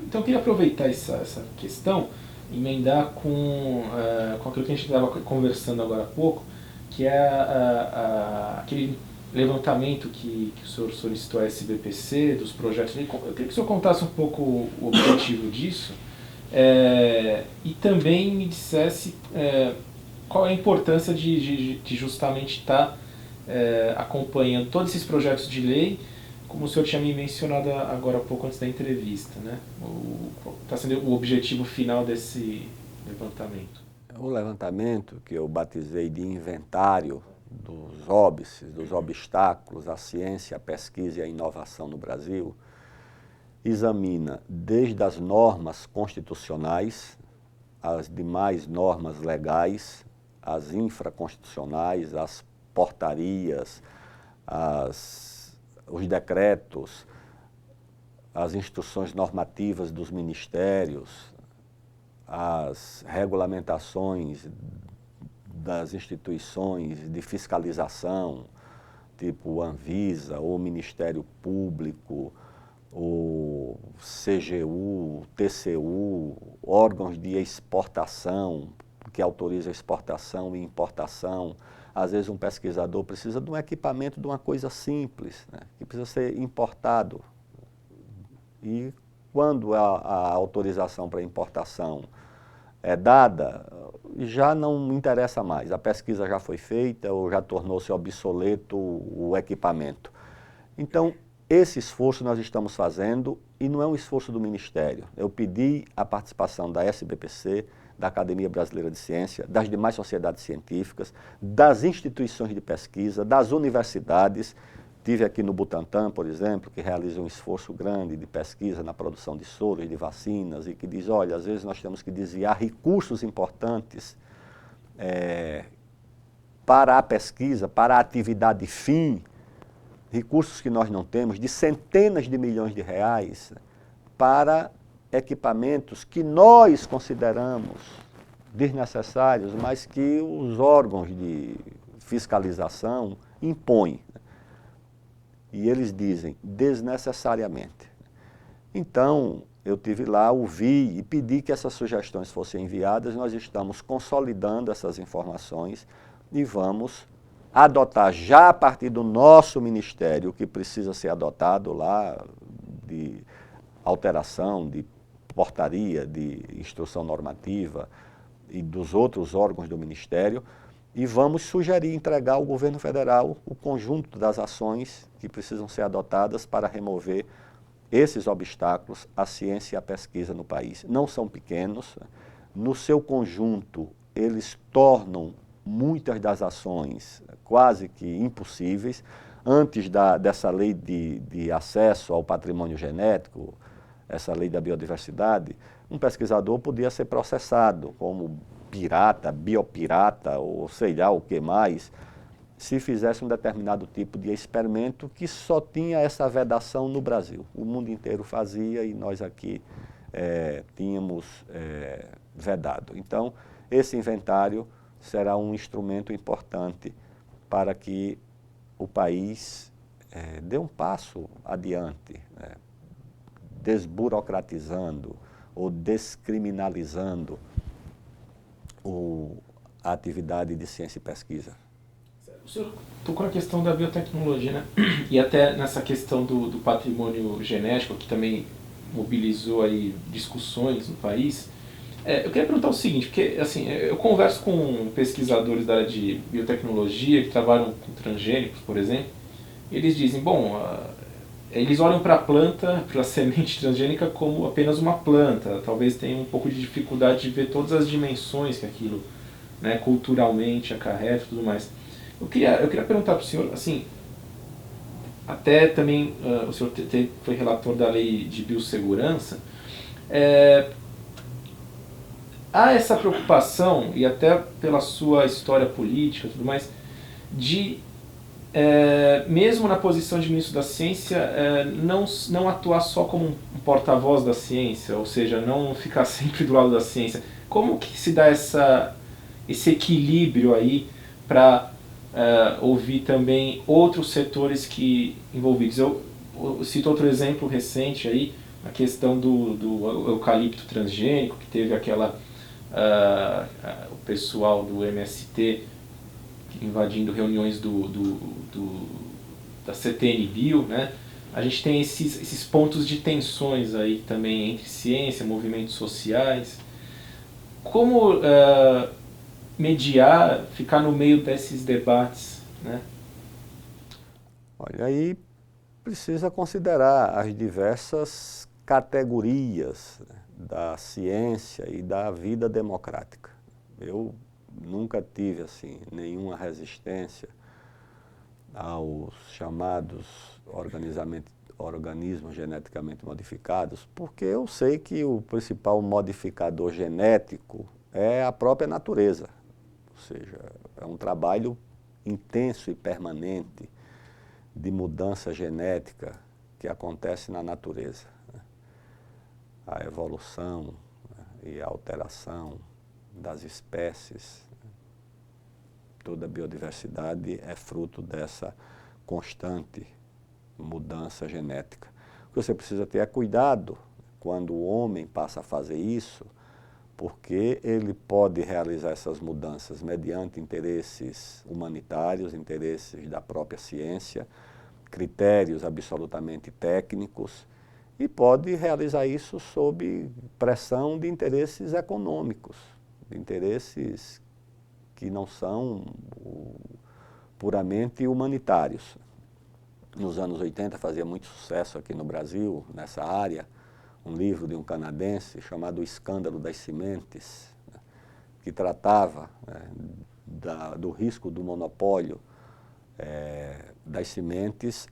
Então eu queria aproveitar essa questão, emendar com aquilo que a gente estava conversando agora há pouco, que é aquele levantamento que o senhor solicitou à SBPC, dos projetos. Eu queria que o senhor contasse um pouco o objetivo disso, e também me dissesse qual é a importância de justamente estar acompanhando todos esses projetos de lei, como o senhor tinha me mencionado agora há pouco antes da entrevista, né? Está sendo o objetivo final desse levantamento? O levantamento, que eu batizei de inventário dos óbices, dos obstáculos à ciência, à pesquisa e à inovação no Brasil, examina desde as normas constitucionais, as demais normas legais, as infraconstitucionais, as portarias, os decretos, as instruções normativas dos ministérios, as regulamentações das instituições de fiscalização, tipo o Anvisa, o Ministério Público, o CGU, o TCU, órgãos de exportação, que autorizam exportação e importação. Às vezes um pesquisador precisa de um equipamento, de uma coisa simples, né, que precisa ser importado. E quando a autorização para importação é dada, já não interessa mais. A pesquisa já foi feita ou já tornou-se obsoleto o equipamento. Então, esse esforço nós estamos fazendo e não é um esforço do Ministério. Eu pedi a participação da SBPC, da Academia Brasileira de Ciência, das demais sociedades científicas, das instituições de pesquisa, das universidades. Tive aqui no Butantan, por exemplo, que realiza um esforço grande de pesquisa na produção de soros, de vacinas, e que diz, olha, às vezes nós temos que desviar recursos importantes para a pesquisa, para a atividade fim, recursos que nós não temos, de centenas de milhões de reais, para equipamentos que nós consideramos desnecessários, mas que os órgãos de fiscalização impõem. E eles dizem desnecessariamente. Então, eu tive lá, ouvi e pedi que essas sugestões fossem enviadas. Nós estamos consolidando essas informações e vamos adotar já a partir do nosso ministério o que precisa ser adotado lá de alteração, de portaria, de instrução normativa e dos outros órgãos do ministério, e vamos sugerir entregar ao governo federal o conjunto das ações que precisam ser adotadas para remover esses obstáculos à ciência e à pesquisa no país. Não são pequenos, no seu conjunto eles tornam muitas das ações quase que impossíveis. Antes dessa lei de acesso ao patrimônio genético, essa lei da biodiversidade, um pesquisador podia ser processado como pirata, biopirata ou sei lá o que mais, se fizesse um determinado tipo de experimento que só tinha essa vedação no Brasil. O mundo inteiro fazia e nós aqui tínhamos vedado. Então, esse inventário será um instrumento importante para que o país dê um passo adiante, né, desburocratizando ou descriminalizando a atividade de ciência e pesquisa. O senhor tocou na questão da biotecnologia, né? E até nessa questão do patrimônio genético, que também mobilizou aí discussões no país. Eu queria perguntar o seguinte, porque assim, eu converso com pesquisadores da área de biotecnologia que trabalham com transgênicos, por exemplo, e eles dizem, bom, eles olham para a planta, para a semente transgênica como apenas uma planta, talvez tenham um pouco de dificuldade de ver todas as dimensões que aquilo, né, culturalmente acarreta e tudo mais. Eu queria perguntar para o senhor, assim, até também o senhor foi relator da lei de biossegurança, há essa preocupação, e até pela sua história política e tudo mais, de, mesmo na posição de ministro da ciência, não atuar só como um porta-voz da ciência, ou seja, não ficar sempre do lado da ciência. Como que se dá esse equilíbrio aí para ouvir também outros setores envolvidos? Eu cito outro exemplo recente aí, a questão do eucalipto transgênico, que teve o pessoal do MST invadindo reuniões da CTN-Bio, né? A gente tem esses pontos de tensões aí também entre ciência, movimentos sociais. Como mediar, ficar no meio desses debates, né? Olha, aí precisa considerar as diversas categorias, né, da ciência e da vida democrática. Eu nunca tive assim nenhuma resistência aos chamados organismos geneticamente modificados, porque eu sei que o principal modificador genético é a própria natureza, ou seja, é um trabalho intenso e permanente de mudança genética que acontece na natureza, né? A evolução, né, e a alteração das espécies, né? Toda a biodiversidade é fruto dessa constante mudança genética. O que você precisa ter é cuidado quando o homem passa a fazer isso, porque ele pode realizar essas mudanças mediante interesses humanitários, interesses da própria ciência, critérios absolutamente técnicos, e pode realizar isso sob pressão de interesses econômicos, de interesses que não são puramente humanitários. Nos anos 80 fazia muito sucesso aqui no Brasil, nessa área, um livro de um canadense chamado O Escândalo das Sementes, né, que tratava, né, do risco do monopólio das sementes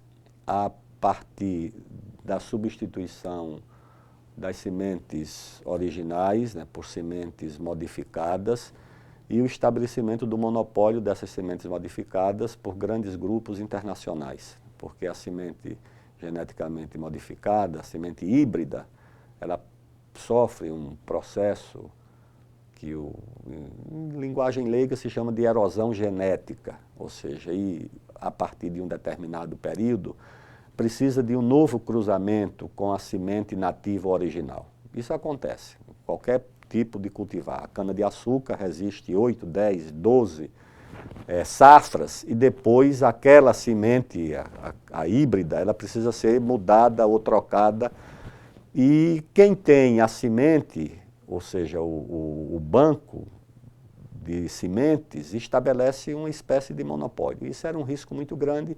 a partir da substituição das sementes originais, né, por sementes modificadas, e o estabelecimento do monopólio dessas sementes modificadas por grandes grupos internacionais, porque a semente geneticamente modificada, a semente híbrida, ela sofre um processo que em linguagem leiga se chama de erosão genética, ou seja, a partir de um determinado período, precisa de um novo cruzamento com a semente nativa original. Isso acontece em qualquer tipo de cultivar. A cana-de-açúcar resiste 8, 10, 12 safras, e depois aquela semente, a híbrida, ela precisa ser mudada ou trocada. E quem tem a semente, ou seja, o banco de sementes, estabelece uma espécie de monopólio. Isso era um risco muito grande.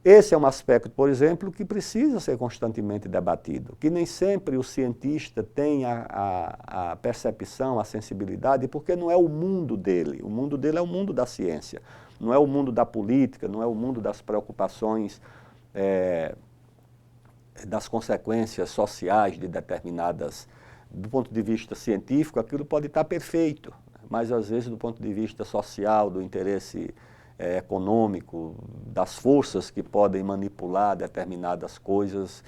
Esse é um aspecto, por exemplo, que precisa ser constantemente debatido, que nem sempre o cientista tem a percepção, a sensibilidade, porque não é o mundo dele. O mundo dele é o mundo da ciência, não é o mundo da política, não é o mundo das preocupações das consequências sociais de determinadas. Do ponto de vista científico, aquilo pode estar perfeito, mas às vezes do ponto de vista social, do interesse econômico, das forças que podem manipular determinadas coisas,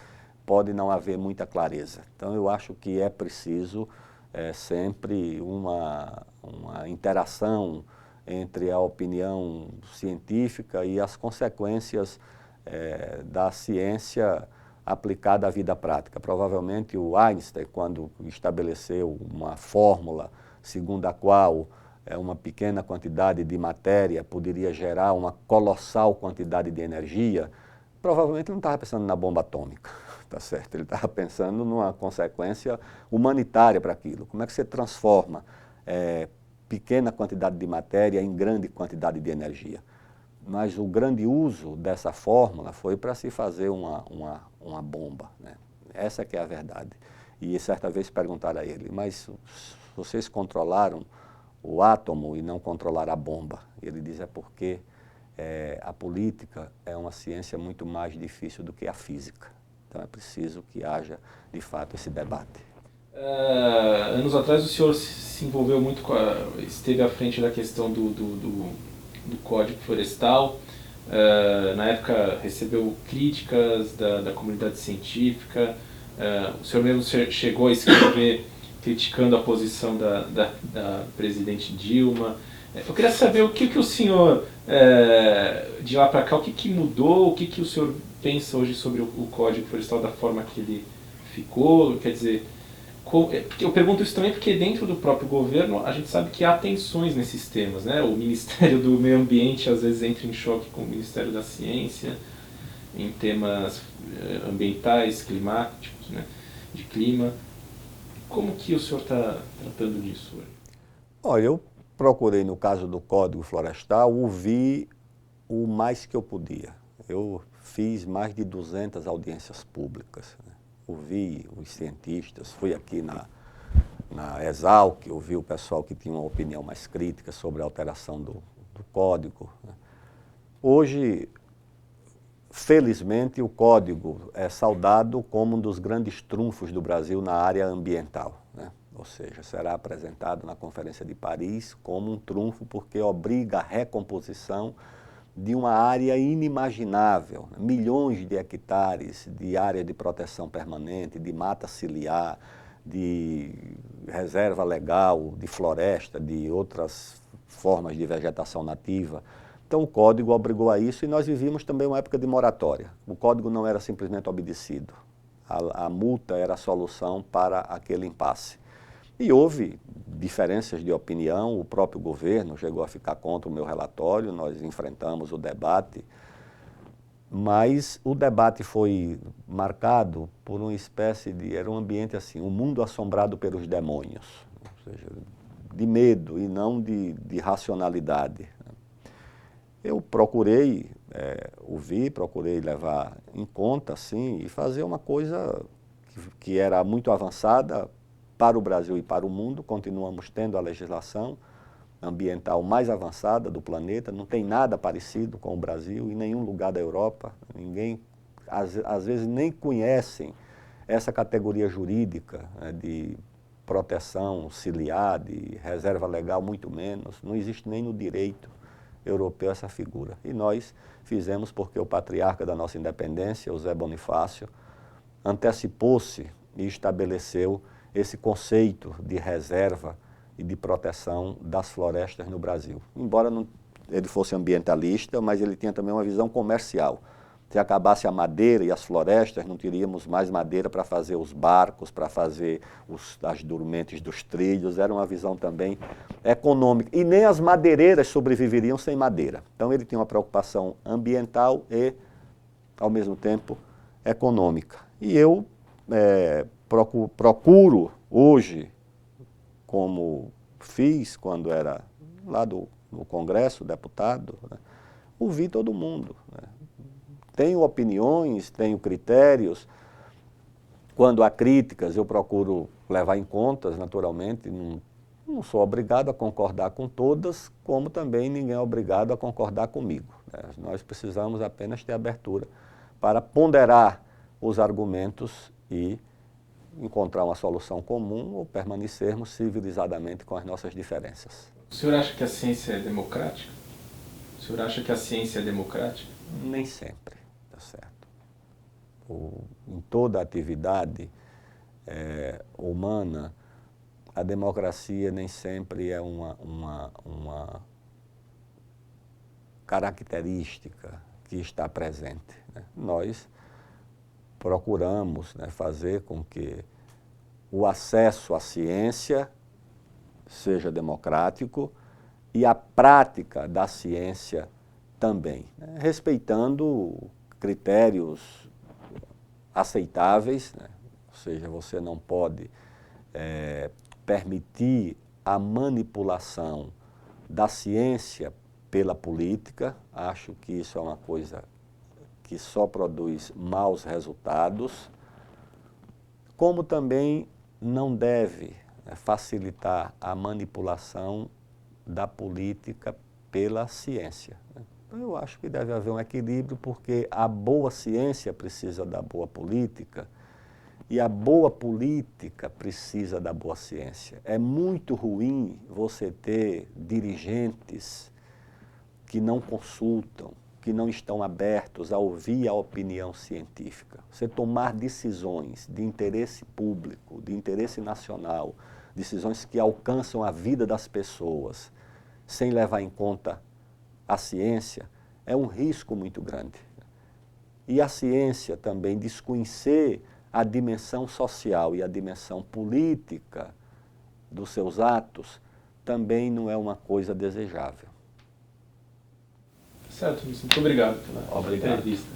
pode não haver muita clareza. Então eu acho que é preciso sempre uma interação entre a opinião científica e as consequências da ciência aplicada à vida prática. Provavelmente o Einstein, quando estabeleceu uma fórmula segundo a qual uma pequena quantidade de matéria poderia gerar uma colossal quantidade de energia, provavelmente não estava pensando na bomba atômica, tá certo? Ele estava pensando numa consequência humanitária para aquilo. Como é que você transforma pequena quantidade de matéria em grande quantidade de energia? Mas o grande uso dessa fórmula foi para se fazer uma bomba, né? Essa que é a verdade. E certa vez perguntaram a ele, mas vocês controlaram o átomo e não controlaram a bomba? E ele diz, é porque a política é uma ciência muito mais difícil do que a física. Então é preciso que haja, de fato, esse debate. Anos atrás o senhor se envolveu muito esteve à frente da questão do Código Florestal. Na época recebeu críticas da comunidade científica. O senhor mesmo chegou a escrever criticando a posição da presidente Dilma. Eu queria saber o que o senhor, de lá para cá, o que mudou, o que o senhor pensa hoje sobre o Código Florestal da forma que ele ficou? Quer dizer, eu pergunto isso também porque dentro do próprio governo a gente sabe que há tensões nesses temas, né? O Ministério do Meio Ambiente às vezes entra em choque com o Ministério da Ciência em temas ambientais, climáticos, né? De clima. Como que o senhor está tratando disso hoje? Olha, eu procurei, no caso do Código Florestal, ouvir o mais que eu podia. Eu fiz mais de 200 audiências públicas, né? Ouvi os cientistas, fui aqui na Exalc, ouvi o pessoal que tinha uma opinião mais crítica sobre a alteração do código, né? Hoje, felizmente, o código é saudado como um dos grandes trunfos do Brasil na área ambiental, né? Ou seja, será apresentado na Conferência de Paris como um trunfo porque obriga a recomposição de uma área inimaginável, né? Milhões de hectares de área de proteção permanente, de mata ciliar, de reserva legal, de floresta, de outras formas de vegetação nativa. Então o código obrigou a isso e nós vivíamos também uma época de moratória. O código não era simplesmente obedecido. A multa era a solução para aquele impasse. E houve diferenças de opinião, o próprio governo chegou a ficar contra o meu relatório, nós enfrentamos o debate, mas o debate foi marcado por uma espécie de, era um ambiente assim, um mundo assombrado pelos demônios, ou seja, de medo e não de racionalidade. Eu procurei ouvir, procurei levar em conta, assim, e fazer uma coisa que era muito avançada para o Brasil e para o mundo. Continuamos tendo a legislação ambiental mais avançada do planeta, não tem nada parecido com o Brasil em nenhum lugar da Europa. Ninguém, às vezes, nem conhecem essa categoria jurídica, né, de proteção ciliar, de reserva legal, muito menos. Não existe nem no direito europeu essa figura. E nós fizemos porque o patriarca da nossa independência, o Zé Bonifácio, antecipou-se e estabeleceu esse conceito de reserva e de proteção das florestas no Brasil. Embora ele fosse ambientalista, mas ele tinha também uma visão comercial. Se acabasse a madeira e as florestas, não teríamos mais madeira para fazer os barcos, para fazer as dormentes dos trilhos. Era uma visão também econômica. E nem as madeireiras sobreviveriam sem madeira. Então ele tinha uma preocupação ambiental e, ao mesmo tempo, econômica. E eu procuro hoje, como fiz quando era lá no Congresso, deputado, né, ouvir todo mundo, né? Tenho opiniões, tenho critérios. Quando há críticas, eu procuro levar em conta, naturalmente. Não sou obrigado a concordar com todas, como também ninguém é obrigado a concordar comigo, né? Nós precisamos apenas ter abertura para ponderar os argumentos e encontrar uma solução comum ou permanecermos civilizadamente com as nossas diferenças. O senhor acha que a ciência é democrática? O senhor acha que a ciência é democrática? Nem sempre, tá certo. Em toda atividade humana, a democracia nem sempre é uma característica que está presente, né? Nós procuramos, né, fazer com que o acesso à ciência seja democrático e a prática da ciência também, né, respeitando critérios aceitáveis, né? Ou seja, você não pode permitir a manipulação da ciência pela política. Acho que isso é uma coisa que só produz maus resultados, como também não deve facilitar a manipulação da política pela ciência. Então, eu acho que deve haver um equilíbrio, porque a boa ciência precisa da boa política e a boa política precisa da boa ciência. É muito ruim você ter dirigentes que não consultam, que não estão abertos a ouvir a opinião científica. Você tomar decisões de interesse público, de interesse nacional, decisões que alcançam a vida das pessoas, sem levar em conta a ciência, é um risco muito grande. E a ciência também desconhecer a dimensão social e a dimensão política dos seus atos também não é uma coisa desejável. Certo, Luiz. Muito obrigado pela entrevista.